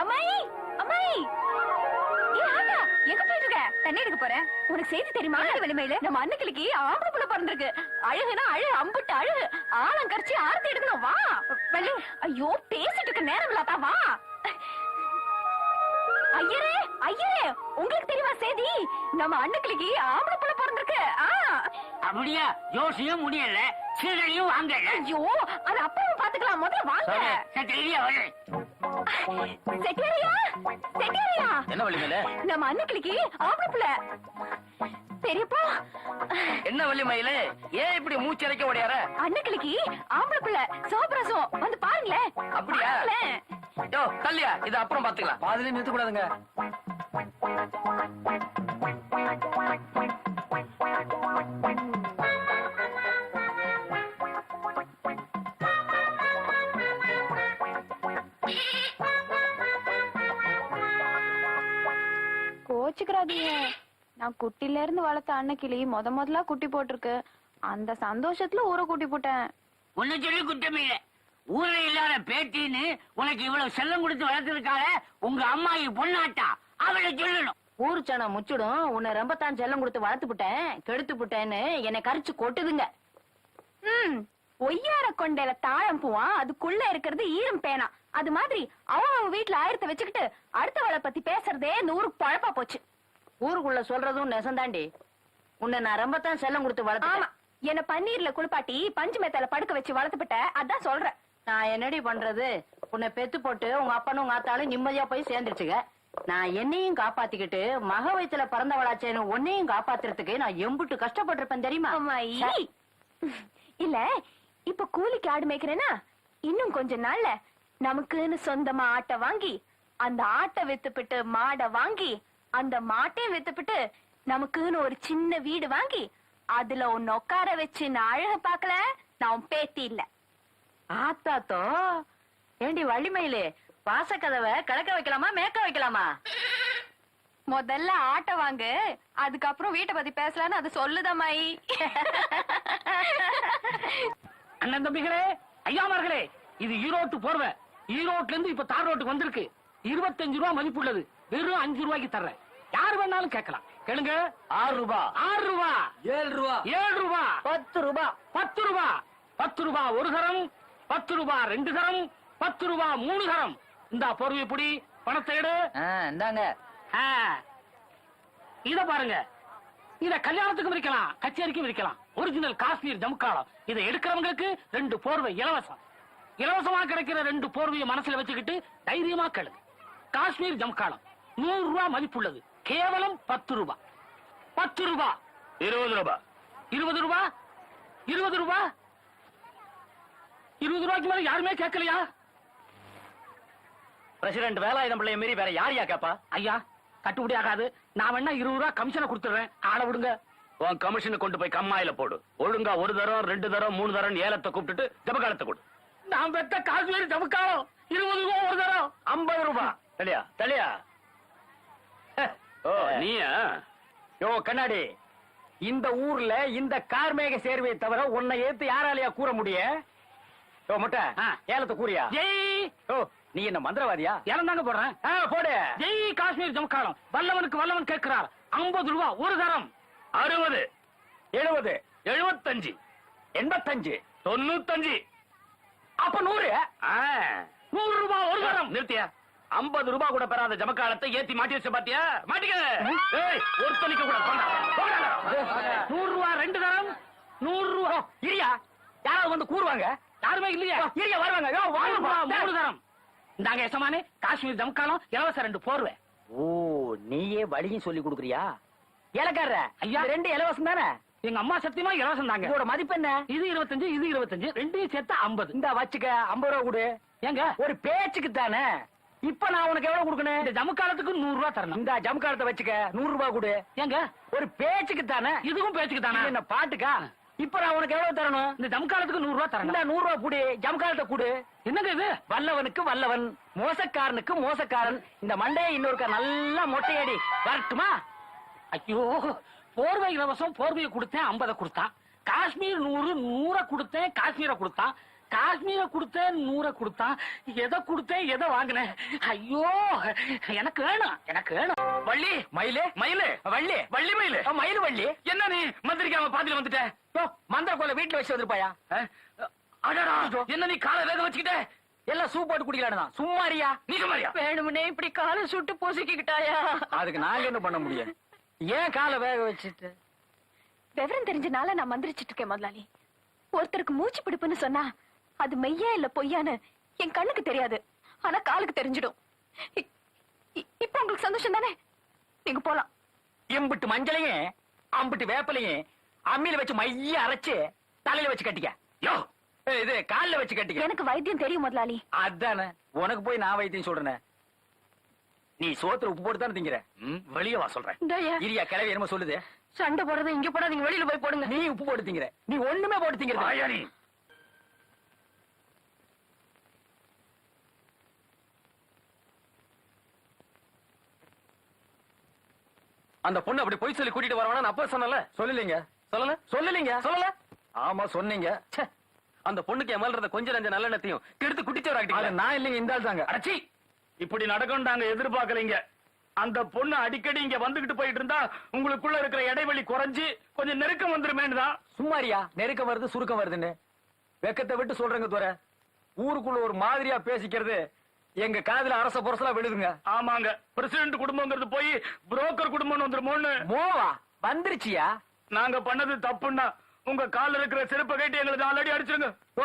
அம்மாயி அம்மாயி எங்க போயிட்டு இருக்க? தண்ணி எடுக்க போறேன். உனக்கு செய்தி தெரியுமா? வெளிமையில நம்ம அன்னைக்கு ஆம்பளை புள்ள பிறந்திருக்கு. அழகுனா அழகு, அம்புட்டு அழகு. ஆழம் கரைச்சி ஆரத்தி எடுக்கணும். வா வெள்ளி. ஐயோ பேசிட்டு இருக்க நேரம் இல்லாதா? வா. ஐயரே ஐயரே, உங்களுக்கு தெரியுமா செய்தி? நம்ம அன்னைக்கு ஆம்பளை புள்ள பிறந்திருக்கு. அப்படியா? ஜோசியும் முடியல, சீரழியும் வாங்கல. ஐயோ அது அப்புறம் பாத்துக்கலாம், முதல்ல வாங்க. செட்டியாரியா செட்டியாரியா, என்ன வள்ளிமேல? நம்ம அன்னைக்கு ஆம்பளை புள்ள. பெரியப்பா என்ன வள்ளிமயில, ஏன் இப்படி மூச்சரைக்க ஓடியார? அன்னைக்கு ஆம்பளை புள்ள சோப்ரசம் வந்து பாருங்களேன். அப்படியா? யோ தள்ளியா, இது அப்புறம் பாத்துக்கலாம். பாதிலே நிறுத்த கூடாதுங்க. கோச்சுக்கிறாதீங்க, நான் குட்டில இருந்து வளர்த்த அன்னைக்கிளி முதல்ல குட்டி போட்டிருக்கு. அந்த சந்தோஷத்துல ஊரை கூட்டி போட்டேன். உன்னை சொல்லி குற்றமே இல்ல. ஊரை இல்லாத பேட்டின்னு உனக்கு இவ்வளவு செல்லம் கொடுத்து வளர்த்திருக்கால உங்க அம்மாயி பொண்ணாட்டா, அவளை சொல்லணும். ஊரு சனா முச்சிடும், உன்னை ரொம்ப தான் செல்லம் கொடுத்து வளர்த்து புட்டேன், கெடுத்து புட்டேன்னு என்னை கரிச்சு கொட்டுதுங்க. ஒய்யார கொண்டையில தாழம் பூவா, அதுக்குள்ள இருக்கிறது ஈரம் பேனா. அது மாதிரி அவங்க வீட்டுல ஆயிரத்தை வச்சுக்கிட்டு அடுத்தவளை பத்தி பேசுறதே இந்த ஊருக்கு பழப்பா போச்சு. ஊருக்குள்ள சொல்றதும் நெசந்தாண்டி. உன்னை நான் ரொம்ப தான் செல்லம் கொடுத்து வளர்த்து. ஆமா, என்ன பன்னீர்ல குளிப்பாட்டி பஞ்சு மெத்தால படுக்க வச்சு வளர்த்துப்பட்ட, அதான் சொல்றேன். நான் என்னடி பண்றது? உன்னை பெத்து போட்டு உங்க அப்பனும் உங்க ஆத்தாலும் நிம்மதியா போய் சேர்ந்துருச்சுங்க. நான் என்னையும் காப்பாத்திக்கிட்டு மக வயித்துல பிறந்தவளாச்சேன்னு உன்னையும் காப்பாத்துறதுக்கு நான் எம்புட்டு கஷ்டப்பட்டிருப்பேன் தெரியுமா? இல்ல இப்ப கூலிக்கு ஆடு மேய்க்கிறேன்னா, இன்னும் கொஞ்ச நாள்ல நமக்குன்னு சொந்தமா ஆட்டை வாங்கி, அந்த ஆட்டை வித்துப்பிட்டு மாடை வாங்கி, அந்த மாட்டையும் வித்துப்பிட்டு நமக்குன்னு ஒரு சின்ன வீடு வாங்கி, அதுல ஒன்னு உட்கார வச்சு நான் அழக பாக்கல, நான் பேத்தி இல்ல. ஆத்தாத்தோ, ஏண்டி வள்ளிமயிலே, வாசக்கதவை கிழக்க வைக்கலாமா மேற்க வைக்கலாமா? முதல்ல ஆட்டை வாங்கு, அதுக்கப்புறம் வீட்டை பத்தி பேசலான்னு அது சொல்லுதம்மாயி. அண்ணன் தம்பிகளே, ஐயாமார்களே, இது ஈரோட்டு போர்வை. ஈரோட்ல இருந்து இப்ப தார் ரோட்டுக்கு வந்திருக்கு. 25 ரூபாய் மதிப்புள்ளது. வெறும் 5 ரூபாய்க்கு தர்றேன். யார் வேணாலும் கேட்கலாம். கேளுங்க. 6 ரூபாய், 6 ரூபாய், 7 ரூபாய், 7 ரூபாய், 10 ரூபாய், 10 ரூபாய், 10 ரூபாய் ஒரு தரம், 10 ரூபாய் 2 தரம், 10 ரூபாய் 3 தரம். இந்த போர்வை புடி, பணத்தை எடு. இந்தாங்க. இத பாருங்க. இத கல்யாணத்துக்கும் விற்கலாம், கச்சேரிக்கும் விற்கலாம். ஒரிஜினல் காஷ்மீர் ஜமுக்காலம். இதை எடுக்கிறவங்களுக்கு 2 போர்வை இலவசம். இலவசமா கிடைக்கிற 2 போர்வையை மனசுல வச்சுக்கிட்டு தைரியமா கேளுங்க. காஷ்மீர் ஜமுக்காலம் 100 ரூபாய் மதிப்புள்ளது. கேவலம் 10 ரூபாய். 10 ரூபாய், 20 ரூபாய், 20 ரூபாய், 20 ரூபாய், 20 ரூபாய்க்கு மேல யாருமே கேட்கலையா? பிரசிடென்ட் வேலாயுதம் பிள்ளைய மீறி வேற யாரையா கேப்பா? ஐயா, கட்டுப்படி ஆகாது. நான் வேணா 20 ரூபாய் கமிஷனை கொடுத்துறேன், ஆளை விடுங்க. உன் கமிஷனை கொண்டு போய் கம்மாயில போடு. ஒழுங்கா 1 தரம் 2 தரம் 3 தரம் ஏலத்தை கூப்பிட்டுட்டு ஜபகாலத்தை கொடு. நான் பெத்த காஷ்மீர் ஜமுக்காலம் 20 ரூபாய் ஒரு தரம். 50 ரூபாய். தலையா தலையா. ஓ நீயா? யோ கண்ணாடி, இந்த ஊர்ல இந்த கார்மேக சேர்வையை தவிர உன்னை ஏத்து யாராலையா கூற முடிய? யோ முட்டை, ஏலத்தை கூறியா? ஜெய். ஓ நீ என்ன மந்திரவாதியா? இறந்தாங்க போடுறேன். போடு. ஜெய் காஷ்மீர் ஜமுக்காலம். வல்லவனுக்கு வல்லவன் கேட்கிறார். 50 ரூபாய் ஒரு தரம். 60, 70, 75, 85, 95. அப்ப 100. 100 ரூபாய் ஒரு தரம். நிறுத்தியா? 50 ரூபாய் கூட பெறாத ஜமக்காலத்தை ஏத்தி மாட்டி வச்ச பாத்தியா? மாட்டிக்க. ஒரு தொலைக்க கூட 100 ரூபாய் 2 தரம். 100 ரூபாய். இரியா, யாராவது வந்து கூறுவாங்க? யாருமே இல்லையா? இரியா வருவாங்க. 3 தரம். இந்தாங்க எசமானே, காஷ்மீர் ஜமுக்காலம் இலவச 2 போர்வை. ஓ நீயே வழியும் சொல்லி கொடுக்குறியா? ஏலக்கார ஐயா, 2 இலவசம் தானே? எங்க அம்மா சத்தியமா இலவசம் தாங்க. இதோட மதிப்பு என்ன? இது 25, இது 25, ரெண்டையும் சேர்த்து 50. இந்த வச்சுக்க 50 ரூபாய் கொடு. ஏங்க, ஒரு பேச்சுக்கு தானே. இப்ப நான் உனக்கு எவ்வளவு கொடுக்கணும்? இந்த ஜமுக்காலத்துக்கு 100 ரூபாய் தரணும். இந்த ஜமுக்காலத்தை வச்சுக்க 100 ரூபாய் கொடு. ஏங்க, ஒரு பேச்சுக்கு தானே. இதுவும் பேச்சுக்கு தானே. என்ன பாட்டுக்கா? இப்ப நான் உனக்கு எவ்வளவு தரணும்? இந்த ஜமுக்காலத்துக்கு 100 ரூபாய் தரணும். இந்த 100 ரூபாய் கூடி ஜமுக்காலத்தை கூடு. என்னங்க இது? வல்லவனுக்கு வல்லவன், மோசக்காரனுக்கு மோசக்காரன். இந்த மண்டையை இன்னொருக்கா நல்லா மொட்டையடி வரட்டுமா? ஐயோ, போர்வை இலவசம். போர்வையை கொடுத்தேன், 50 கொடுத்தான். காஷ்மீர் 100 கொடுத்தேன், காஷ்மீரை கொடுத்தான். காஷ்மீரை கொடுத்தேன் 100 கொடுத்தான். எதை கொடுத்தேன் எதை வாங்கினேன்? ஐயோ, எனக்கு வேணும், எனக்கு வேணும். வள்ளி மயிலு மயிலு வள்ளி வள்ளி மயிலு மயிலு வள்ளி என்ன நீ மந்திரிக்காம பாதியில வந்துட்ட? மந்திர கோல வீட்டுல வச்சு வந்திருப்பாயா? அடடா, என்ன நீ காலை வேக வச்சுக்கிட்ட? எல்லாம் சூப் போட்டு குடிக்கலான்னு தான். சும்மாரியா? நீ சும்மாரியா? வேணும்னே இப்படி காலை சுட்டு பொசுக்கிக்கிட்டாயா? அதுக்கு நாங்க என்ன பண்ண முடியும்? ஏன் காலை வேக வச்சுட்டு? விவரம் தெரிஞ்சனால நான் மந்திரிச்சிட்டு இருக்கேன் முதலாளி. ஒருத்தருக்கு மூச்சு பிடிப்புன்னு சொன்னா அது மெய்யா இல்ல பொய்யான்னு என் கண்ணுக்கு தெரியாது, ஆனா காலுக்கு தெரிஞ்சிடும். இப்ப உங்களுக்கு சந்தோஷம் தானே? நீங்க போலாம். எம்பிட்டு மஞ்சளையும் அம்பிட்டு வேப்பலையும் அம்மியில வச்சு மைய அரைச்சு தலையில வச்சு கட்டிக்க. யோ, இது கால்ல வச்சு கட்டிக்க. எனக்கு வைத்தியம் தெரியும் முதலாளி. அதானே, உனக்கு போய் நான் வைத்தியம் சொல்றேன். நீ சோத்துல உப்பு போட்டு தானே திங்கிற. வெளியே வா சொல்றேன். இந்தாயா, இரியா கிளவி என்னமோ சொல்லுது. சண்டை போடுறது இங்க போடாதீங்க, வெளியில போய் போடுங்க. நீ உப்பு போட்டு திங்கிற, நீ ஒண்ணுமே போட்டு திங்கிற. வாயா நீ. அந்த பொண்ணு அப்படி பொய் சொல்லி கூட்டிட்டு வரவானா அப்ப சொன்னல? சொல்லலீங்க. சொல்லல சொல்லலீங்க. சொல்லல. ஆமா சொன்னீங்க. அந்த பொண்ணுக்கு எமல்றத கொஞ்சம் நஞ்ச நல்லெண்ணத்தையும் கெடுத்து குட்டிச்சவராக்கிட்டீங்க. நான் இல்லைங்க, இந்த ஆள் தாங்க. அடச்சி, இப்படி நடக்கும் நாங்க எதிர்பார்க்கலைங்க. அந்த பொண்ணு அடிக்கடி இங்க வந்துகிட்டு போயிட்டு இருந்தா உங்களுக்குள்ள இருக்கிற இடைவெளி குறைஞ்சு கொஞ்சம் நெருக்கம் வந்துருமேன்னுதான். சும்மாரியா, நெருக்கம் வருது சுருக்கம் வருதுன்னு வெக்கத்தை விட்டு சொல்றேங்க துரை. ஊருக்குள்ள ஒரு மாதிரியா பேசிக்கிறது எங்க காதுல அரச பொரசலா விழுதுங்க. ஆமாங்க, பிரசிடென்ட் குடும்பங்கிறது போய் புரோக்கர் குடும்பம் வந்துருமோன்னு. மோவா வந்துருச்சியா? நாங்க பண்ணது தப்புன்னா உங்க கால்ல இருக்கிற செருப்பை கேட்டு எங்களுக்கு ஆல்ரெடி அடிச்சிருங்க. ஓ,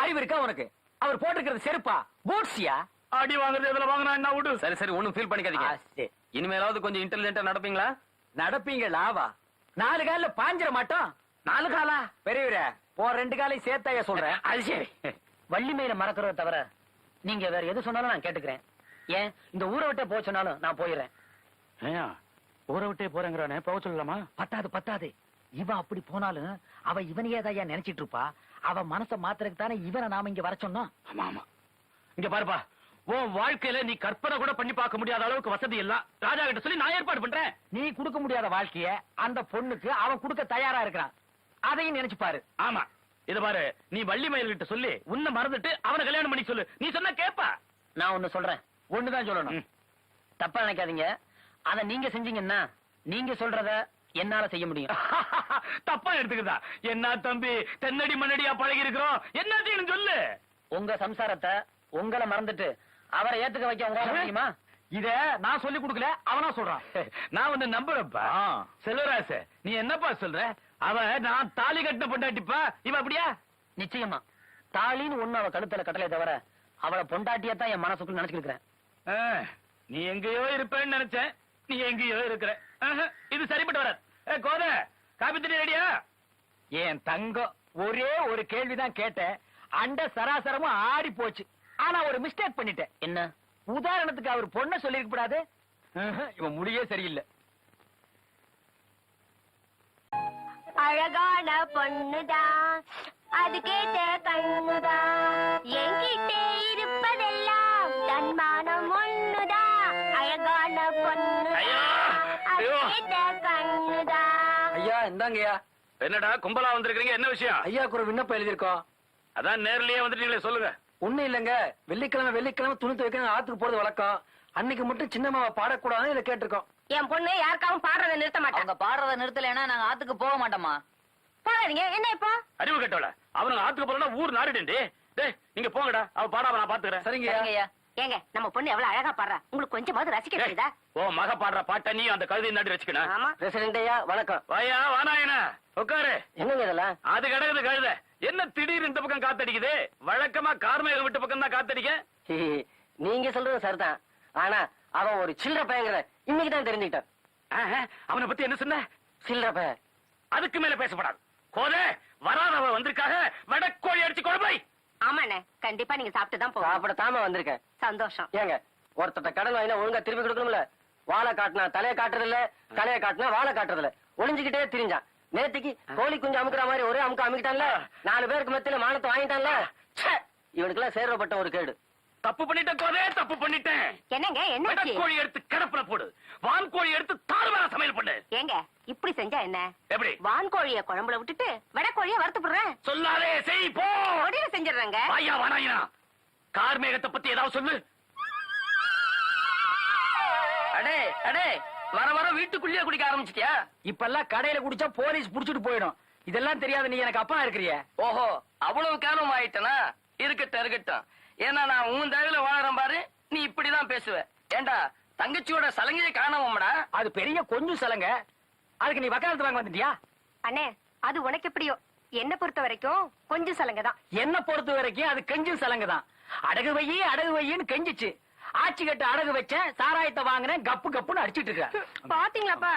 அறிவு இருக்கா உனக்கு? அவர் போட்டிருக்கிறது செருப்பா பூட்ஸியா? அடி வாங்குறது எதுல வாங்கினா என்ன விடு. சரி சரி, ஒண்ணும் ஃபீல் பண்ணிக்காதீங்க. இனிமேலாவது கொஞ்சம் இன்டெலிஜென்ட்டா நடப்பீங்களா? நடப்பீங்களாவா? 4 கால்ல பாஞ்சிர மாட்டோம். 4 காலா? பெரியவரே, போற 2 காலையும் சேர்த்தாயா சொல்றேன். அது சரி. வள்ளி மேல மறக்கிறத தவிர நீங்க வேற எது சொன்னாலும் நான் கேட்டுக்கிறேன். ஏன் இந்த ஊரை விட்டே போக சொன்னாலும் நான் போயிடுறேன். ஏன் ஊரை விட்டே போறேங்கிறானே, போக சொல்லலாமா? பத்தாது பத்தாது, இவன் அப்படி போனாலும் அவ இவனையே தான் நினைச்சிட்டு இருப்பா. அவ மனசை மாத்துறதுக்கு தானே இவனை நாம இங்க வர சொன்னோம். ஆமா ஆமா, இங்க பாருப்பா, உன் வாழ்க்கையில நீ கற்பனை கூட பண்ணி பார்க்க முடியாத அளவுக்கு வசதி எல்லாம் ராஜா கிட்ட சொல்லி நான் ஏற்பாடு பண்றேன். நீ கொடுக்க முடியாத வாழ்க்கைய அந்த பொண்ணுக்கு அவன் கொடுக்க தயாரா இருக்கிறான். அதையும் நினைச்சு பாரு. ஆமா, இத பாரு, நீ வள்ளி மயில் கிட்ட சொல்லி உன்னை மறந்துட்டு அவனை கல்யாணம் பண்ணி சொல்லு. நீ சொன்னா கேப்பா. நான் ஒண்ணு சொல்றேன், ஒண்ணுதான் சொல்லணும். தப்பா நினைக்காதீங்க. அத நீங்க செஞ்சீங்கன்னா நீங்க சொல்றத என்னால செய்ய முடியும். தப்பா எடுத்துக்கிறதா? என்ன தம்பி, தென்னடி மண்ணடியா பழகி இருக்கிறோம், என்ன செய்யணும் சொல்லு. உங்க சம்சாரத்தை உங்களை மறந்துட்டு அவரை ஏத்துக்க வைக்க உங்களால முடியுமா? இத நான் சொல்லி கொடுக்கல, அவனா சொல்றான். நான் வந்து நம்புறப்பா. செல்வராச, நீ என்னப்பா சொல்ற? அவ நான் தாலி கட்டின பொண்டாட்டிப்பா, இவ அப்படியா? நிச்சயமா தாலின்னு ஒண்ணு அவ கழுத்துல கட்டளை தவிர அவளை பொண்டாட்டியத்தான் என் மனசுக்குள்ள நினைச்சுக்கிறேன். நீ எங்கேயோ இருப்பேன்னு நினைச்சேன், நீ எங்கேயோ இருக்கிற. இது சரிப்பட்டு வராது. கோத, காபி தண்ணி ரெடியா? என் தங்கம், ஒரே ஒரு கேள்விதான் கேட்டேன். அண்ட சராசரமும் ஆடி போச்சு. ஆனா ஒரு மிஸ்டேக் பண்ணிட்டேன். என்ன? உதாரணத்துக்கு அவர் பொண்ண சொல்லிருக்க கூடாது. இவன் முடியே சரியில்லை. அழகான பொண்ணுதான், அது கேட்ட கண்ணுதான், என்கிட்டே இருப்பதெல்லாம் தன்மானம் ஒண்ணுதான். அழகான பொண்ணுதான், அது கேட்ட கண்ணுதான். ஐயா இந்தாங்கய்யா. என்னடா கும்பலா வந்திருக்கீங்க, என்ன விஷயம்? ஐயாக்கு ஒரு விண்ணப்பம் எழுதியிருக்கோம். அதான் நேர்லயே வந்துட்டீங்களே, சொல்லுங்க. ஒண்ணும் இல்லங்க, வெள்ளிக்கிழமை துணி துவைக்கணும் ஆத்துக்கு போறது வழக்கம். அன்னைக்கு மட்டும் சின்னம்மாவை பாடக்கூடாதுன்னு இதை கேட்டிருக்கோம். என் பொண்ணு யாருக்காவும் பாடுறத நிறுத்த மாட்டாங்க. அவங்க பாடுறத நிறுத்தலைன்னா நாங்க ஆத்துக்கு போக மாட்டோமா? போடாதீங்க. என்ன இப்போ? அறிவு கட்டவள, அவனுக்கு ஆத்துக்கு போறா ஊர் நாடுடே. டேய், நீங்க போங்கடா, அவ பாடாம நான் பாத்துக்கிறேன். சரிங்கய்யா. ஏங்க, நம்ம பொண்ணு எவ்வளவு அழகா பாடுறா, உங்களுக்கு கொஞ்சமாவது ரசிக்க தெரியுதா? ஓ மக பாடுற பாட்ட நீ அந்த கழுதை நாடி வச்சுக்கணும். ஆமா. பிரசிடென்ட் ஐயா வணக்கம். வாயா வானாயனா, உட்காரு. என்னங்க இதெல்லாம்? அது கிடக்குது கழுத. என்ன திடீர்னு இந்த பக்கம் காத்தடிக்குது? வழக்கமா கார்மேக விட்டு பக்கம் தான் காத்தடிக்க. நீங்க சொல்றது சரிதான். ஆனா அவன் ஒரு சில்லற பையங்கிற இன்னைக்கு தான் தெரிஞ்சுக்கிட்டான். அவனை பத்தி என்ன சொன்ன? சில்லற பையன். அதுக்கு மேல பேசப்படாது. கோதே, வராதவ வந்திருக்காக வடக்கோழி அடிச்சு கொண்டு. ஆமாண்ணே, கண்டிப்பா நீங்க சாப்பிட்டு தான் போகணும். சாப்பிடத்தாம வந்திருக்கேன். சந்தோஷம். ஏங்க, ஒருத்தட்ட கடன் வாங்கினா ஒழுங்கா திருப்பி கொடுக்கணும்ல. வாழை காட்டினா தலையை காட்டுறது இல்ல, தலையை காட்டினா வாழை காட்டுறது இல்ல. ஒளிஞ்சுக்கிட்டே திரிஞ்சான். நேத்துக்கு கோழி குஞ்சு அமுக்குற மாதிரி ஒரே அமுக்க அமுக்கிட்டான்ல. 4 பேருக்கு மத்தியில மானத்தை வாங்கிட்டான்ல. இவனுக்கு எல்லாம் சேர்வப்பட்ட ஒரு கேடு. தப்பு பண்ணிட்டேன் கோதே, தப்பு பண்ணிட்டேன். என்னங்க என்னாச்சு? கோழி எடுத்து கிடப்புல போடு, வான் கோழி எடுத்து தாறுமாறா சமையல் பண்ணு. ஏங்க இப்படி செஞ்சா என்ன? எப்படி? வான்கோழிய குழம்புல விட்டுட்டு வடக்கோழிய வறுத்து போடுறேன். சொல்லாதே, செய் போ. உடனே செஞ்சிடுறேங்க. வாயா வானாயினா, கார்மேகத்தை பத்தி ஏதாவது சொல்லு. அடே அடே, வர வர வீட்டுக்குள்ளேயே குடிக்க ஆரம்பிச்சிட்டியா? இப்பெல்லாம் கடையில குடிச்சா போலீஸ் புடிச்சிட்டு போயிடும். இதெல்லாம் தெரியாது, நீ எனக்கு அப்பா இருக்கிறிய. ஓஹோ, அவ்வளவு காலம் ஆயிட்டனா? இருக்கட்டும் இருக்கட்டும். ஏன்னா நான் உன் தயவுல வாழறேன் பாரு, நீ இப்படிதான் பேசுவ. ஏண்டா தங்கச்சியோட சலங்கையை காணாமடா? அது பெரிய கொஞ்சம் சலங்க, அதுக்கு நீ வக்காலத்து வாங்க வந்துட்டியா? அண்ணே அது உனக்கு எப்படியோ, என்ன பொறுத்த வரைக்கும் கொஞ்சம் சலங்க தான். என்ன பொறுத்த வரைக்கும் அது கெஞ்சும் சலங்க தான். அடகு வையின்னு கெஞ்சிச்சு. ஆட்சி கட்டு அடகு வச்சேன், சாராயத்தை வாங்கினேன், கப்பு கப்புன்னு அடிச்சிட்டு இருக்க. பாத்தீங்களாப்பா,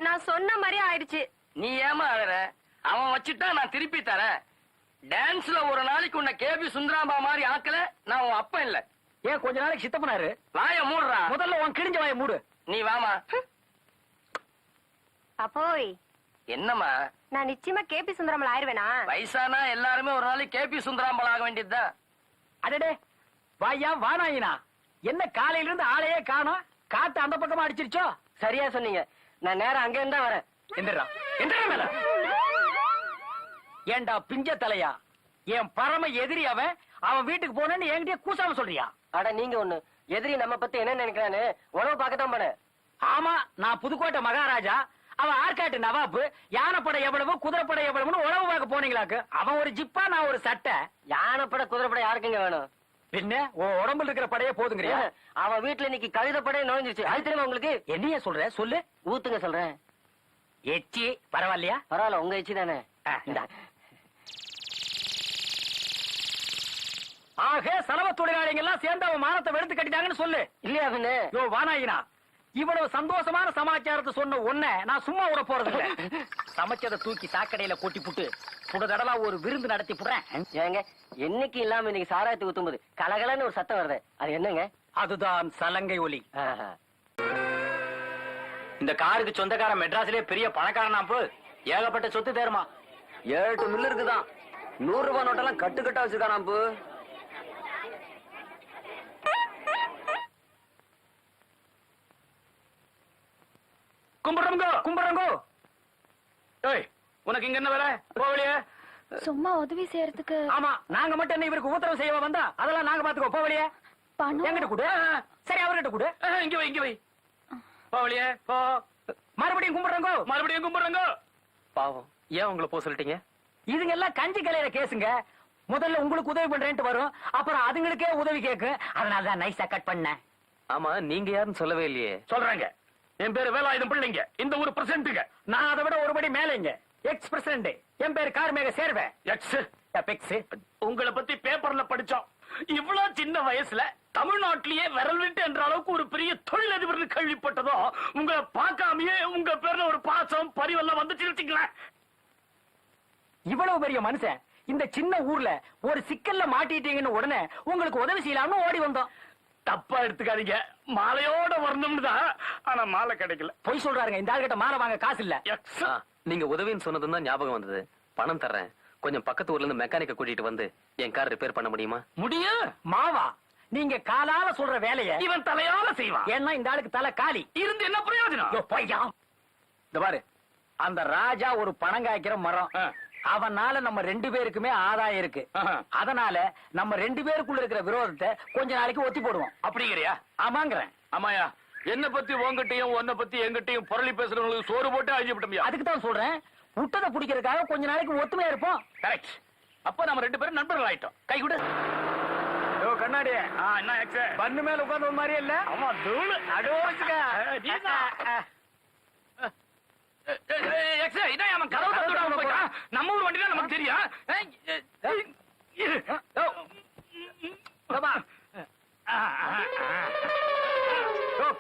நான் சொன்ன மாதிரி ஆயிடுச்சு. நீ ஏமா அழற? அவன் வச்சுட்டா நான் திருப்பி தரேன். டான்ஸ்ல ஒரு நாளைக்கு உன்னை கேபி சுந்தராம்பா மாதிரி ஆக்கல, நான் உன் அப்பன் இல்ல. ஏன் கொஞ்ச நாளைக்கு சித்தப்பனாரு? வாய மூடுறா. முதல்ல உன் கிழிஞ்ச வாய மூடு. நீ வாமா. அப்போய் என்னம்மா? நான் நிச்சயமா கேபி சுந்தரமல் ஆயிருவேனா? வயசானா எல்லாருமே ஒரு நாளைக்கு கேபி சுந்தராம்பல் ஆக வேண்டியதுதான். அடடே வாயா வானாயினா, என்ன காலையில இருந்து ஆளையே காணோம்? காத்து அந்த பக்கமா அடிச்சிருச்சோ? சரியா சொன்னீங்க, நான் நேரம் அங்க இருந்தா வரேன். எந்திரா எந்திரா மேல. ஏண்டா பிஞ்ச தலையா, என் பரம எதிரி அவன். அவன் வீட்டுக்கு போனேன்னு என்கிட்ட கூசாம சொல்றியா? அட நீங்க ஒண்ணு, எதிரி நம்ம பத்தி என்ன நினைக்கிறான்னு உணவு பார்க்கத்தான் போனேன். ஆமா, நான் புதுக்கோட்டை மகாராஜா, அவன் ஆற்காட்டு நவாப்பு. யானைப்படை எவ்வளவு, குதிரைப்படை எவ்வளவுன்னு உழவு பார்க்க போனீங்களாக்கு. அவன் ஒரு ஜிப்பா, நான் ஒரு சட்டை. யானைப்பட குதிரைப்பட யாருக்குங்க வேணும்? என்ன உன் உடம்புல இருக்கிற படையே போதுங்கிறியா? அவன் வீட்டுல இன்னைக்கு கழுதப்படையே நுழைஞ்சிருச்சு. அது தெரியுமா உங்களுக்கு? என்னைய சொல்ற சொல்லு. ஊத்துங்க சொல்றேன். எச்சி பரவாயில்லையா? பரவாயில்ல, உங்க எச்சி தானே. இந்தா. ஆக சலவ தொழிலாளிகள் எல்லாம் சேர்ந்து அவன் மானத்தை வெளுத்து கட்டிட்டாங்கன்னு சொல்லு. இல்லையா பின்ன? யோ வானாயினா, இவ்வளவு சந்தோஷமான சமாச்சாரத்தை சொன்ன உன்னை நான் சும்மா விட போறது இல்ல. சமைச்சதை தூக்கி சாக்கடையில கொட்டி புட்டு புடதடலா ஒரு விருந்து நடத்தி புடுறேன். ஏங்க என்னைக்கு இல்லாம இன்னைக்கு சாராயத்தை ஊத்தும்போது கலகலன்னு ஒரு சத்தம் வருது, அது என்னங்க? அதுதான் சலங்கை ஒலி. ஆஹா. இந்த காருக்கு சொந்தக்கார மெட்ராஸ்லயே பெரிய பணக்காரனாப்பு. ஏகப்பட்ட சொத்து தேருமா. 7 மில்லு இருக்குதான். 100 ரூபாய் நோட்டெல்லாம் கட்டு கட்டா வச்சிருக்கானாப்பு. கும்பிடுறோங்க கும்பிடுறோங்க. ஏய், உனக்கு இங்க என்ன வேலை? போவலியே. சும்மா உதவி செய்யறதுக்கு. ஆமா, நாங்க மட்டும் என்ன இவருக்கு உத்தரவு செய்ய வந்தா? அதெல்லாம் நாங்க பாத்துக்கோ. போவலியே. பணம் எங்கிட்ட கொடு. சரி, அவர்கிட்ட கொடு. இங்க வை, இங்க வை. போவலியே போ. மறுபடியும் கும்பிடுறோங்க. மறுபடியும் கும்பிடுறோங்க. பாவம், ஏன் உங்களை போக சொல்லிட்டீங்க? இதுங்க எல்லாம் கஞ்சி கலையிற கேசுங்க. முதல்ல உங்களுக்கு உதவி பண்றேன்ட்டு வரும், அப்புறம் அதுங்களுக்கே உதவி கேட்கும். அதனாலதான் நைஸா கட் பண்ணேன். ஆமா, நீங்க யாருன்னு சொல்லவே இல்லையே. சொல்றாங்க. என் பேரு வேலாயுதம் பிள்ளைங்க, இந்த ஊர் பிரசிடண்ட்டுங்க. நான் அதை விட ஒருபடி மேலேங்க, எக்ஸ் பிரசிடண்ட். என் பேரு கார்மேக சேர்வே. X pegs. உங்களை பத்தி பேப்பர்ல படிச்சோம். இவ்வளவு சின்ன வயசுல தமிழ்நாட்டிலேயே விரல் விட்டு என்ற அளவுக்கு ஒரு பெரிய தொழிலதிபர் கேள்விப்பட்டதோ, உங்களை பார்க்காமயே உங்க பேர்ல ஒரு பாசம் பரிவெல்லாம் வந்துச்சு வச்சுக்கலாம். இவ்வளவு பெரிய மனுஷன் இந்த சின்ன ஊர்ல ஒரு சிக்கல்ல மாட்டிட்டீங்கன்னு உடனே உங்களுக்கு உதவி செய்யலாம்னு ஓடி வந்தோம். தப்பா எடுத்துக்காதீங்க, மாலையோட வரணும்னு தான். ஆனா மாலை கிடைக்கல. பொய் சொல்றாருங்க, இந்த ஆள்கிட்ட மாலை வாங்க காசு இல்ல. நீங்க உதவின்னு சொன்னதும் தான் ஞாபகம் வந்தது. பணம் தர்றேன், கொஞ்சம் பக்கத்து ஊர்ல இருந்து மெக்கானிக்க கூட்டிட்டு வந்து என் கார் ரிப்பேர் பண்ண முடியுமா? முடியும். மாவா, நீங்க காலால சொல்ற வேலைய இவன் தலையால செய்வான். ஏன்னா இந்த ஆளுக்கு தலை காலி. இருந்து என்ன பிரயோஜனம்? ஐயோ, பொய்யா. இந்த பாரு, அந்த ராஜா ஒரு பணம் காய்க்கிற மரம். அவனால நம்ம 2 பேருக்குமே ஆதாயம் இருக்கு. அதனால நம்ம 2 பேருக்குள்ள இருக்கிற விரோதத்தை கொஞ்ச நாளைக்கு ஒத்தி போடுவோம். அப்படிங்கிறியா? ஆமாங்கிறேன். ஆமாயா, என்ன பத்தி உங்ககிட்டயும் உன்னை பத்தி எங்கிட்டயும் புரளி பேசுறவங்களுக்கு சோறு போட்டு அழிஞ்சு விட்டோம்யா. அதுக்கு தான் சொல்றேன், முட்டதை பிடிக்கிறதுக்காக கொஞ்ச நாளைக்கு ஒத்துமையா இருப்போம். கரெக்ட். அப்ப நம்ம 2 பேரும் நண்பர்கள் ஆயிட்டோம். கை கொடு. கண்ணாடி என்ன எக்ஸ் பண்ணு மேல உட்கார்ந்த ஒரு மாதிரியே இல்ல. ஆமா, தூளு அடோச்சுக்க. நம்ம ஊர் வண்டி தான் நமக்கு தெரியும்.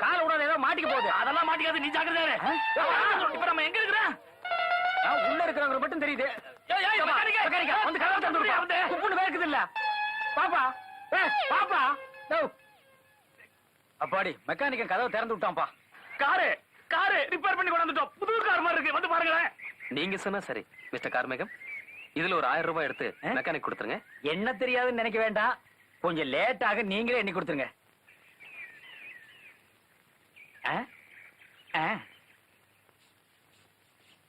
கால விடாத, ஏதோ மாட்டிக்க போகுது. அதெல்லாம் மாட்டிக்காது, நீ ஜாக்கிரதை. இப்ப நம்ம எங்க இருக்கிறோம்? உள்ள இருக்கிறவங்க மட்டும் தெரியுது. வந்து கதவை திறந்து விடுப்பா. உப்புன்னு வேர்க்குது இல்ல பாப்பா. பாப்பா, அப்பாடி மெக்கானிக்க கதவை திறந்து விட்டான்ப்பா. காரு காரு ரிப்பேர் பண்ணி கொண்டாந்துட்டோம். புது கார் மாதிரி இருக்கு, வந்து பாருங்களேன். நீங்க சொன்னா சரி மிஸ்டர் கார்மேகம், இதுல ஒரு 1000 ரூபாய் எடுத்து மெக்கானிக் கொடுத்துருங்க. என்ன தெரியாதுன்னு நினைக்க வேண்டாம், கொஞ்சம் லேட்டாக நீங்களே எண்ணி கொடுத்துருங்க.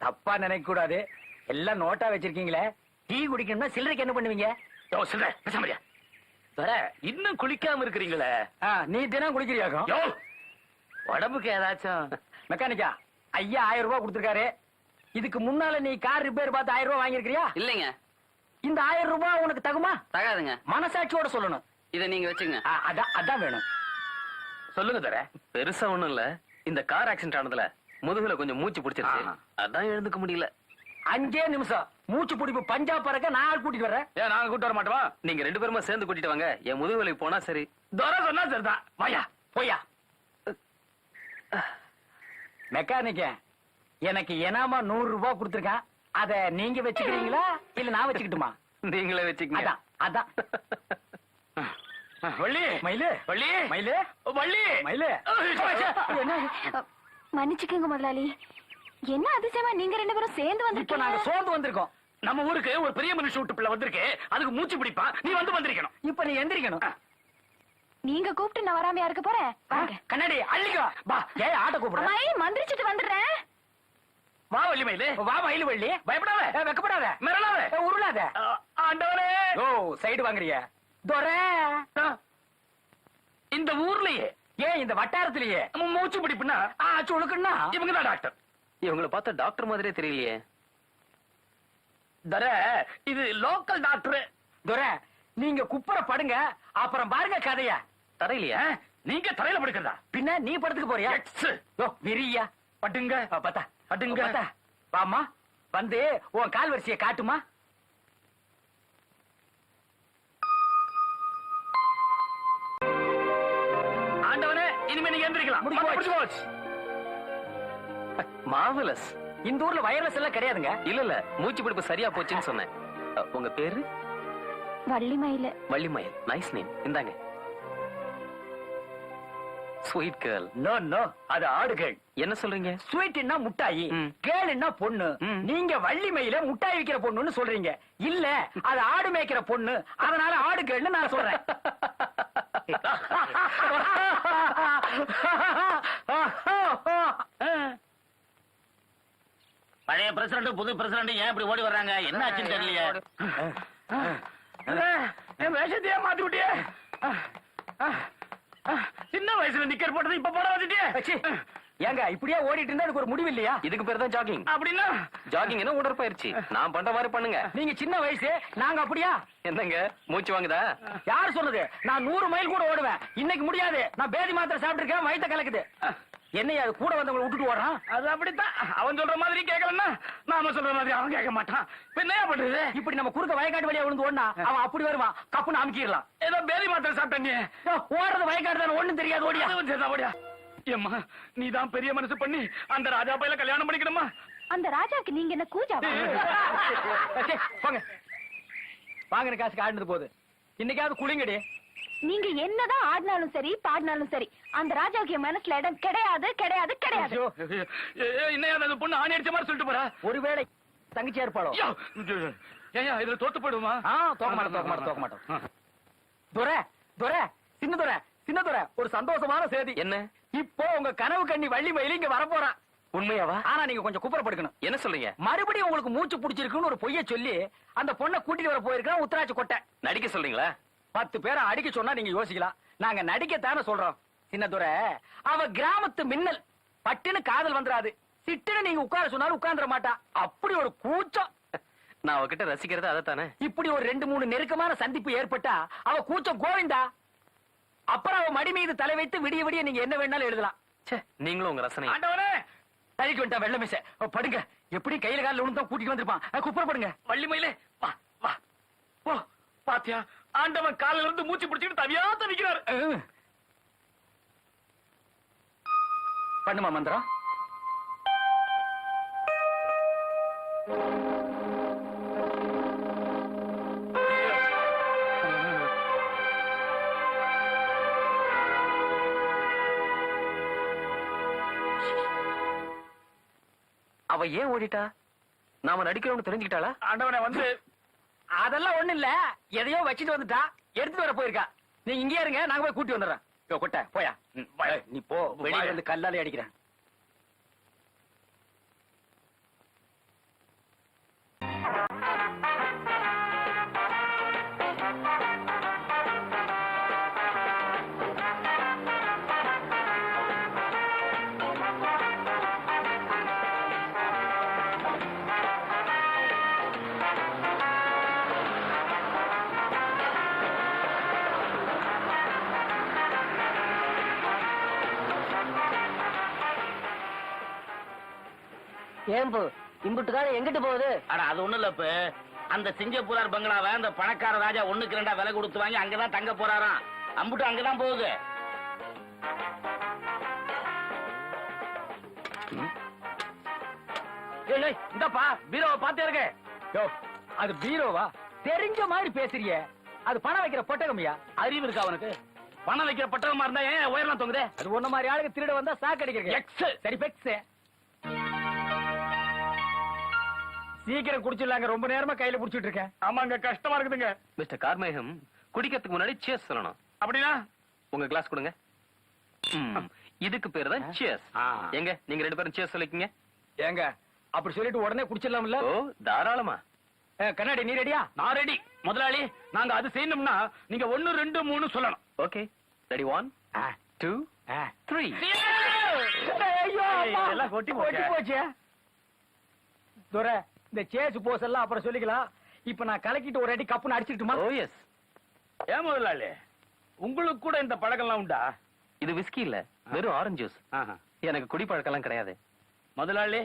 தப்பா நினைக்க கூடாது. எல்லாம் நோட்டா வச்சிருக்கீங்களே. டீ குடிக்கணும்னா சில்லறைக்கு என்ன பண்ணுவீங்க? இன்னும் குளிக்காம இருக்கிறீங்களே. நீ தினம் குடிக்கிறியாக்கும். உடம்புக்கு ஏதாச்சும் மெக்கானிக்கா ஐயா 1000 ரூபாய் கொடுத்திருக்காரு. இதுக்கு முன்னால நீ கார் ரிப்பேர் பார்த்து 1000 ரூபாய் வாங்கிருக்கியா? இல்லைங்க, இந்த 1000 ரூபாய் உனக்கு தகுமா? தகாதுங்க. மனசாட்சியோட சொல்லணும். இதை நீங்க வச்சுங்க. அதான் வேணும். சொல்லுங்க தர. பெருசா ஒண்ணும் இல்ல. இந்த கார் ஆக்சிடென்ட் ஆனதுல முதுகுல கொஞ்சம் மூச்சு பிடிச்சிருச்சு. அதான் எழுந்துக்க முடியல. 5 நிமிஷம் மூச்சு பிடிப்பு பஞ்சாப் பறக்க நான் ஆள் கூட்டிட்டு வரேன். ஏன் நாங்க கூட்டு வர மாட்டோமா? நீங்க 2 பேருமா சேர்ந்து கூட்டிட்டு வாங்க. என் முதுகு வலிக்கு போனா சரி. தோர சொன்னா சரிதான். வாயா போயா. மெக்கானிக்க எனக்கு எனாமா 100 ரூபாய் கொடுத்திருக்கான். அத நீங்க வச்சுக்கிறீங்களா இல்ல நான் வச்சுக்கிட்டுமா? நீங்களே வச்சுக்கீங்க. அதான் வள்ளி மயிலு வள்ளி மயிலு வள்ளி மயிலு. மன்னிச்சுக்கோங்க முதலாளி. என்ன அதிசயமா நீங்க 2 பேரும் சேர்ந்து இப்ப நாங்க வந்து சோர்ந்து வந்திருக்கோம். நம்ம ஊருக்கு ஒரு பெரிய மனுஷன் விட்டு பிள்ளை வந்திருக்கு. அதுக்கு மூச்சு பிடிப்பா. நீ வந்திருக்கணும். இப்ப நீ எந்திரிக்கணும். நீங்க கூப்பிட்டு நான் வராமையா இருக்க போறேன். வாங்க. கண்ணாடி அள்ளிக்கோ. வா. ஏய் ஆட்ட கூப்பிடுற. அம்மாயி மந்திரிச்சிட்டு வந்துடுறேன். வா வள்ளி மயிலு. வா மயிலு வள்ளி. பயப்படாத. வெக்கப்படாத. மிரளாத. உருளாத. ஆண்டவரே. ஓ சைடு வாங்குறிய. தொரே. இந்த ஊர்லயே ஏன் இந்த வட்டாரத்திலேயே மூச்சு பிடிப்புனா சுழுக்குன்னா இவங்க தான் டாக்டர். இவங்களை பார்த்தா டாக்டர் மாதிரியே தெரியலையே. தர இது லோக்கல் டாக்டர். துரை நீங்க குப்புற படுங்க. அப்புறம் பாருங்க கதைய. தரையிலையா? நீங்க தரையில படுக்கிறதா? பின்ன நீ படத்துக்கு போறியா? விரியா பட்டுங்க. பார்த்தா பட்டுங்க. வாமா வந்து உன் கால் வரிசையை காட்டுமா. ஆண்டவனே இனிமே நீங்க எந்திரிக்கலாம். முடிஞ்சு போச்சு. மார்வெலஸ். இந்த ஊர்ல வயர்லெஸ் எல்லாம் கிடையாதுங்க. இல்ல மூச்சு பிடிப்பு சரியா போச்சுன்னு சொன்னேன். உங்க பேரு? வள்ளி மயில. வள்ளிமயில். Nice name. இந்தாங்க. Sweet girl. நோ நோ அது ஆடுகள். என்ன சொல்றீங்க? ஸ்வீட்னா முட்டாயி, கேர்ள்னா பொண்ணு. நீங்க வள்ளிமயில முட்டாய் விக்கிற பொண்ணுன்னு சொல்றீங்க. இல்ல அது ஆடு மேய்க்கிற பொண்ணு. அதனால ஆடு கேர்ள்னு நான் சொல்றேன். பழைய பிரசிடண்ட் புது பிரசிடண்ட் ஏன் இப்படி ஓடி வர்றாங்க? என்ன ஆச்சுன்னு தெரியலையே. என் வேஷத்தையே மாத்தி விட்டியே. சின்ன வயசுல நிக்கர் போட்டது இப்ப போட வச்சுட்டியே. ஏங்க இப்படியே ஓடிட்டு இருந்தா எனக்கு ஒரு முடிவு இல்லையா? இதுக்கு பேர் தான் ஜாகிங். அப்படின்னா ஜாகிங் என்ன உடற்பயிற்சி. நான் பண்ற மாதிரி பண்ணுங்க. நீங்க சின்ன வயசு, நாங்க அப்படியா? என்னங்க மூச்சு வாங்குதா? யார் சொன்னது? நான் 100 மைல் கூட ஓடுவேன். இன்னைக்கு முடியாது. நான் பேதி மாத்திரை சாப்பிட்டிருக்கேன். வயித்த கலக்குது. என்னையா அது கூட வந்தவங்களை விட்டுட்டு ஓடுறான்? அது அப்படித்தான். அவன் சொல்ற மாதிரி கேட்கலன்னா நாம சொல்ற மாதிரி அவன் கேட்க மாட்டான். என்ன பண்றது? இப்படி நம்ம குறுக்க வயக்காட்டு வழியா விழுந்து ஓடுனா அவன் அப்படி வருவான். கப்புன்னு அமுக்கிடலாம். ஏதோ பேதி மாத்திரை சாப்பிட்டேன். ஓடுறது வயக்காட்டு தான். ஒண்ணும் தெரியாது. ஓடியா ஓடியா. ஏம்மா நீதான் பெரிய மனசு பண்ணி அந்த ராஜா பையில கல்யாணம் பண்ணிக்கணுமா? அந்த ராஜாக்கு நீங்க என்ன கூஜாவா? போங்க. வாங்கின காசுக்கு ஆடுனது போகுது. இன்னைக்காவது குளிங்கடி. நீங்க என்னதான் ஆடினாலும் சரி பாடினாலும் சரி அந்த ராஜாவுக்கு என் மனசுல இடம் கிடையாது கிடையாது கிடையாது. இன்னும் பொண்ணு ஆணி அடிச்ச மாதிரி சொல்லிட்டு போறா. ஒருவேளை தங்கச்சி ஏற்பாடோ? ஏன் இதுல தோத்து போயிடுமா? தோக்க மாட்டோம். துரை துரை சின்ன துரை சின்ன துரை ஒரு சந்தோஷமான செய்தி. என்ன? இப்போ உங்க கனவு கண்ணி வள்ளி மயில இங்க வரப்போறா. உண்மையாவா? ஆனா நீங்க கொஞ்சம் குப்புறப்படுக்கணும். என்ன சொல்றீங்க? மறுபடியும் உங்களுக்கு மூச்சு பிடிச்சிருக்குன்னு ஒரு பொய்ய சொல்லி அந்த பொண்ணை கூட்டிட்டு வர போயிருக்கா. உத்தராட்சி கொட்டை நடிக்க சொல்றீங்களா? 10 பேரை அடிக்க சொன்னா நீங்க யோசிக்கலாம். நாங்க நடிக்கத்தானே சொல்றோம். சின்னதுரை அவ கிராமத்து மின்னல். பட்டுன்னு காதல் வந்துராது. சிட்டுன்னு நீங்க உட்கார சொன்னாலும் உட்கார்ந்துட மாட்டா. அப்படி ஒரு கூச்சம். நான் அவகிட்ட ரசிக்கிறது அதத்தானே. இப்படி ஒரு 2-3 நெருக்கமான சந்திப்பு ஏற்பட்டா அவ கூச்சம் கோவிந்தா. அப்புறம் அவ மடி மீது தலை வைத்து விடிய விடிய நீங்க என்ன வேணாலும் எழுதலாம். நீங்களும் உங்க ரசனை. ஆண்டவரே தள்ளிக்கு வந்துட்டா வெள்ள மிச. படுங்க. எப்படி கையில காலில் விழுந்தா கூட்டிட்டு வந்திருப்பான். குப்புறப்படுங்க. வள்ளி மயிலே வா வா. ஓ பாத்தியா ஆண்டவன் காலில இருந்து மூச்சு பிடிச்சிட்டு தவியா தவிக்கிறாரு. பண்ணுமா மந்திரம். அவ ஏன் ஓடிட்டா? நாம நடிக்கிறோம்னு தெரிஞ்சுக்கிட்டாளா? ஆண்டவனை வந்து அதெல்லாம் ஒண்ணு இல்ல. எதையோ வச்சுட்டு வந்துட்டா. எடுத்துட்டு வர போயிருக்கா. நீங்க இங்கே இருங்க, நாங்க போய் கூட்டி வந்துடுறோம். யோ கொட்டை போயா. ஏய், நீ போ, வெளியே வந்து கல்லாலே அடிக்கிறேன். ஏம்பு இம்புட்டுக்கார எங்கிட்டு போகுது? அட அது ஒண்ணு இல்ல, இப்ப அந்த சிங்கப்பூரார் பங்களாவை அந்த பணக்கார ராஜா 1க்கு 2 விலை கொடுத்து வாங்கி அங்கதான் தங்க போறாராம். அம்புட்டு அங்கதான் போகுது. இந்தப்பா பீரோவை பாத்தே இருக்க. யோ அது பீரோவா? தெரிஞ்ச மாதிரி பேசுறியே. அது பணம் வைக்கிற பொட்டகமையா? அறிவு இருக்கா அவனுக்கு? பணம் வைக்கிற பட்டகமா இருந்தா ஏன் உயரலாம் தொங்குதே? அது ஒண்ணு மாதிரி ஆளுக்கு திருட வந்தா சாக்கு அடிக்கிறீங்க. எக்ஸ். சரி பெக்ஸ். சீக்கிரம் குடிச்சிடலாங்க, ரொம்ப நேரமா கையில புடிச்சிட்டு இருக்கேன். ஆமாங்க, கஷ்டமா இருக்குதுங்க. மிஸ்டர் கார்மேகம், குடிக்கிறதுக்கு முன்னாடி சியர்ஸ் சொல்லணும். அப்படின்னா உங்க கிளாஸ் கொடுங்க. இதுக்கு பேரு தான் சியர்ஸ். எங்க நீங்க 2 பேரும் சியர்ஸ் சொல்லிக்கீங்க. ஏங்க அப்படி சொல்லிட்டு உடனே குடிச்சிடலாம்ல? ஓ தாராளமா. கண்ணாடி நீ ரெடியா? நான் ரெடி. முதலாளி, நாங்க அது செய்யணும்னா நீங்க 1 2 3 சொல்லணும். Okay ready. 1 2 3. எல்லாம் கொட்டி போச்சு. துரை, இந்த சேஸ் போஸ் எல்லாம் அப்புறம் சொல்லிக்கலாம். இப்ப நான் கலக்கிட்டு ஒரு அடி கப்புன்னு அடிச்சிட்டுமா? ஓ எஸ். ஏன் முதலாளி, உங்களுக்கு கூட இந்த பழக்கம்லாம் உண்டா? இது விஸ்கி இல்ல, வெறும் ஆரஞ்சு ஜூஸ். எனக்கு குடி பழக்கம்லாம் கிடையாது. முதலாளி,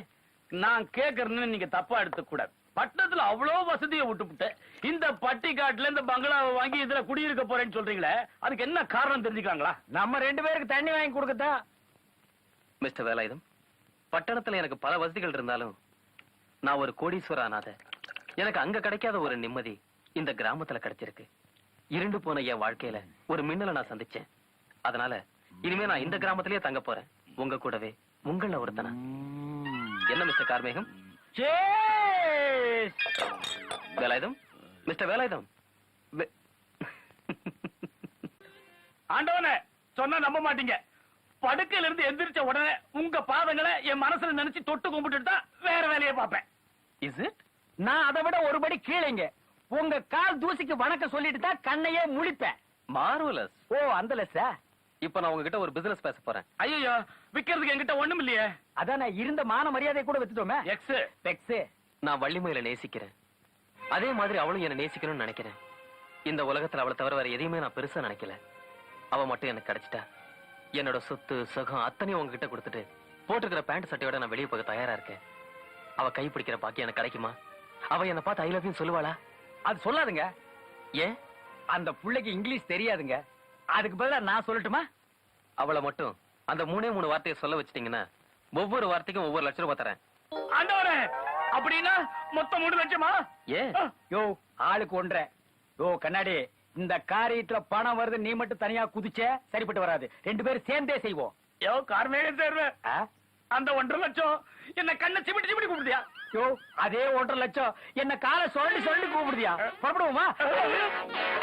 நான் கேக்குறேன்னு நீங்க தப்பா எடுத்துக்க கூடாது. பட்டணத்துல அவ்வளவு வசதியை விட்டுப்புட்டு இந்த பட்டிக்காட்டுல இந்த பங்களாவை வாங்கி இதுல குடியிருக்க போறேன்னு சொல்றீங்களே, அதுக்கு என்ன காரணம் தெரிஞ்சுக்காங்களா? நம்ம 2 பேருக்கு தண்ணி வாங்கி கொடுக்கத்தா. மிஸ்டர் வேலாயுதம், பட்டணத்துல எனக்கு பல வசதிகள் இருந்தாலும் நான் ஒரு கோடீஸ்வர அனாத. எனக்கு அங்க கிடைக்காத ஒரு நிம்மதி இந்த கிராமத்துல கிடைச்சிருக்கு. இருண்டு போன என் வாழ்க்கையில ஒரு மின்னலை நான் சந்திச்சேன். அதனால இனிமே நான் இந்த கிராமத்திலேயே தங்க போறேன், உங்க கூடவே. உங்கள ஒருத்தனா. என்ன மிஸ்டர் கார்மேகம்? வேலாயுதம், மிஸ்டர் வேலாயுதம். ஆண்டவனே, சொன்னா நம்ப மாட்டீங்க. படுக்கையில இருந்து எந்திரிச்ச உடனே உங்க பாதங்களை என் மனசுல நினைச்சு தொட்டு கும்பிட்டு தான் வேற வேலையை பார்ப்பேன். Is it? நான் அதை விட ஒருபடி கீழேங்க. உங்க கால் தூசிக்கு வணக்கம் சொல்லிட்டு தான் கண்ணையே முழிப்பேன். மார்வலஸ். ஓ அந்த லெஸ்ஸா? இப்ப நான் உங்ககிட்ட ஒரு பிசினஸ் பேச போறேன். ஐயோ, விக்கிறதுக்கு என்கிட்ட ஒண்ணும் இல்லையே. அதான் நான் இருந்த மான மரியாதை கூட வித்துட்டோமே. X pegs. நான் வள்ளிமயில நேசிக்கிறேன், அதே மாதிரி அவளும் என்ன நேசிக்கணும்னு நினைக்கிறேன். இந்த உலகத்துல அவளை தவிர வேற எதையுமே நான் பெருசா நினைக்கல. அவ மட்டும் எனக்கு கிடைச்சிட்டா என்னோட சொத்து சுகம் அத்தனையும் உங்ககிட்ட கொடுத்துட்டு போட்டுக்கிற பேண்ட் சட்டையோட நான் வெளியே போக தயாரா இருக்கேன். அவ கை பிடிக்கிற பாக்கி எனக்கு கிடைக்குமா? அவ என்ன பார்த்து ஐ லவ் யூ சொல்லுவாளா? அது சொல்லாதுங்க. ஏன்? அந்த புள்ளைக்கு இங்கிலீஷ் தெரியாதுங்க. அதுக்கு பதிலா நான் சொல்லட்டுமா? அவளை மட்டும் அந்த 3 வார்த்தையை சொல்ல வச்சிட்டீங்கன்னா ஒவ்வொரு வார்த்தைக்கும் ஒவ்வொரு லட்சம் ரூபாய் தரேன். ஆண்டவனே, அப்படின்னா மொத்தம் 3 லட்சமா? ஏ யோ, ஆளுக்கு 1.5. யோ கண்ணாடி, இந்த காரியத்துல பணம் வருது, நீ மட்டும் தனியா குதிச்ச சரிப்பட்டு வராது. 2 பேரும் சேர்ந்தே செய்வோம். யோ கார்மேகம் சேர்வு, அந்த 1.5 லட்சம் என்ன கண்ணை சிமிட்டி சிமிட்டி கூப்பிடுதியா? யோ அதே 1.5 லட்சம் என்ன காலை சொல்லி கூப்பிடுதியா? புறப்படுவோமா?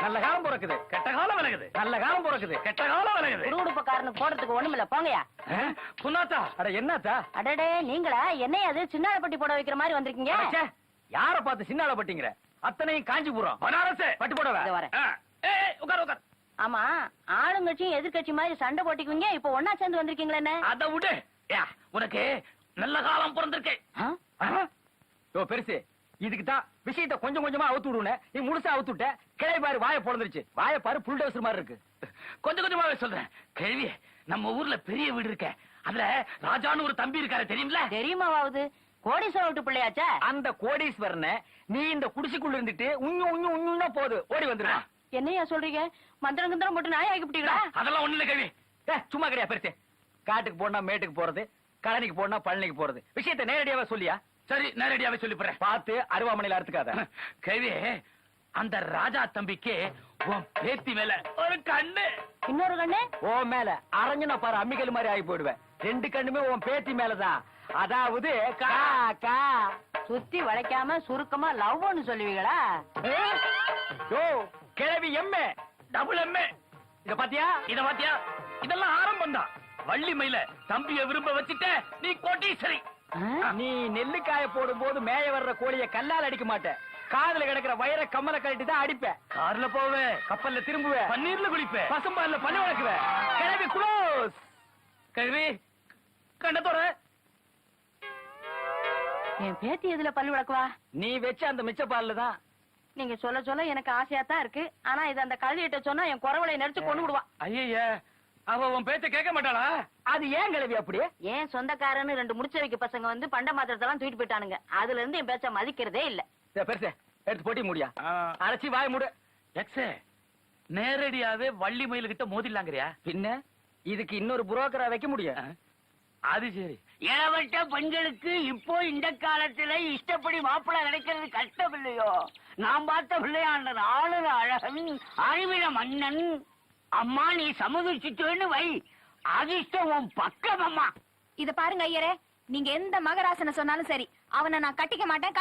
நல்ல காலம் பிறக்குது, கெட்ட காலம் விலகுது. நல்ல காலம் பிறக்குது, கெட்ட காலம் விலகுது. குடுகுடுப்பக்காரனுக்கு போடுறதுக்கு ஒண்ணுமில்ல, போங்கயா. புண்ணாத்தா, அட என்னத்தா? அடடே, நீங்களா என்னைய அது சின்னால பட்டி போட வைக்கிற மாதிரி வந்திருக்கீங்க? அடச்சே, யார பார்த்து சின்னால பட்டிங்கற? அத்தனையும் காஞ்சிபுரம் பனாரஸ் பட்டு போடவா? இதோ வரேன். உட்கார் உட்கார். ஆமா, ஆளுங்கட்சியும் எதிர்கட்சி மாதிரி சண்டை போட்டிக்குவீங்க, இப்ப ஒன்னா சேர்ந்து வந்திருக்கீங்களே என்ன? அத விடு. உனக்கு நல்ல காலம் பிறந்திருக்கேன். யோ பெருசு, இதுக்கு தான் விஷயத்தை கொஞ்சம் கொஞ்சமா அவுத்து விடுவேன். நீ முழுசா அவுத்து விட்ட. கிளை பாரு வாயை பொழந்துருச்சு. வாயை பாரு புல்டோசர் மாதிரி இருக்கு. கொஞ்சம் கொஞ்சமாவே சொல்றேன். கேள்வி, நம்ம ஊர்ல பெரிய வீடு இருக்க, அதுல ராஜான்னு ஒரு தம்பி இருக்காரு, தெரியுமில? தெரியுமாவாவது? கோடீஸ்வரர் வீட்டு பிள்ளையாச்சா? அந்த கோடீஸ்வரனை நீ இந்த குடிசைக்குள்ள இருந்துட்டு உண்ணுன்னா போது ஓடி வந்துருவான். என்னையா சொல்றீங்க? மந்திரம் கிந்திரம் போட்டு நாய் ஆக்கிப்பிட்டீங்களா? அதெல்லாம் ஒண்ணு இல்ல கேள்வி. சும்மா கிடையாது பெருசு. காட்டுக்கு போனா மேட்டுக்கு போறது, கழனிக்கு போனா பழனிக்கு போறது. விஷயத்தை நேரடியாவே சொல்லியா? சரி, நேரடியாவே சொல்லி போறேன். பார்த்து அருவாமனையில அறுத்துக்காத. கேள்வி, அந்த ராஜா தம்பிக்கு உன் பேத்தி மேல ஒரு கண்ணு, இன்னொரு கண்ணு ஓ மேல அரைஞ்சனா பாரு, அம்மிக்கல் மாதிரி ஆகி போயிடுவேன். 2 கண்ணுமே உன் பேத்தி மேலதான். அதாவது கா கா. சுத்தி வளைக்காம சுருக்கமா லவ்னு சொல்லுவீங்களா? யோ கிழவி எம்மே டபுள் எம்ஏ. இத பாத்தியா இதெல்லாம் ஆரம்பம் தான். வள்ளி மயில தம்பிய விரும்ப வச்சுட்ட நீ கோட்டீஸ்வரி. நீ நெல்லுக்காய போடும் போது மேய வர்ற கோழிய கல்லால் அடிக்க மாட்ட, காதுல கிடக்கிற வயர கம்மல கழட்டி தான் அடிப்ப. கார்ல போவே, கப்பல்ல திரும்புவே, பன்னீர்ல குளிப்ப, பசும்பால்ல பல்லு வளக்குவ. கிளவி குளோஸ். கிளவி கண்டத்தோட என் பேத்தி எதுல பல்லு விளக்குவா? நீ வச்ச அந்த மிச்ச பால்ல தான். நீங்க சொல்ல சொல்ல எனக்கு ஆசையா தான் இருக்கு. ஆனா இது அந்த கழுதிட்ட சொன்னா என் குறவளை நெரிச்சு கொண்டு விடுவா. ஐய, அவ உன் பேச்ச கேட்க மாட்டாளா? அது ஏன் கிளவி அப்படி? ஏன் சொந்தக்காரன்னு 2 முடிச்ச வைக்க பசங்க வந்து பண்ட மாத்திரத்தெல்லாம் தூக்கிட்டு போயிட்டானுங்க. அதுல இருந்து என் பேச்ச மதிக்கிறதே இல்ல. பெருசே எடுத்து போட்டி முடியா, அரைச்சி வாய மூடு. எக்ஸே நேரடியாவே வள்ளி மயில் கிட்ட மோதிடலாங்கிறியா? பின்ன இதுக்கு இன்னொரு புரோக்கரா வைக்க முடியும். அது சரி. இளவட்ட பெண்களுக்கு இப்போ இந்த காலத்துல இஷ்டப்படி மாப்பிள்ளை கிடைக்கிறது கஷ்டம் இல்லையோ? நான் பார்த்த பிள்ளையாண்ட ஆளுநர் அழகன், அறிவிட மன்னன். அம்மா நீ சமுதிச்சுட்டு வை, அதிர்ஷ்டம் உன் பக்கம் அம்மா. இத பாருங்க ஐயரே, நீங்க எந்த மகராசனை சொன்னாலும் சரி, அவனை நான் கட்டிக்க மாட்டேன்.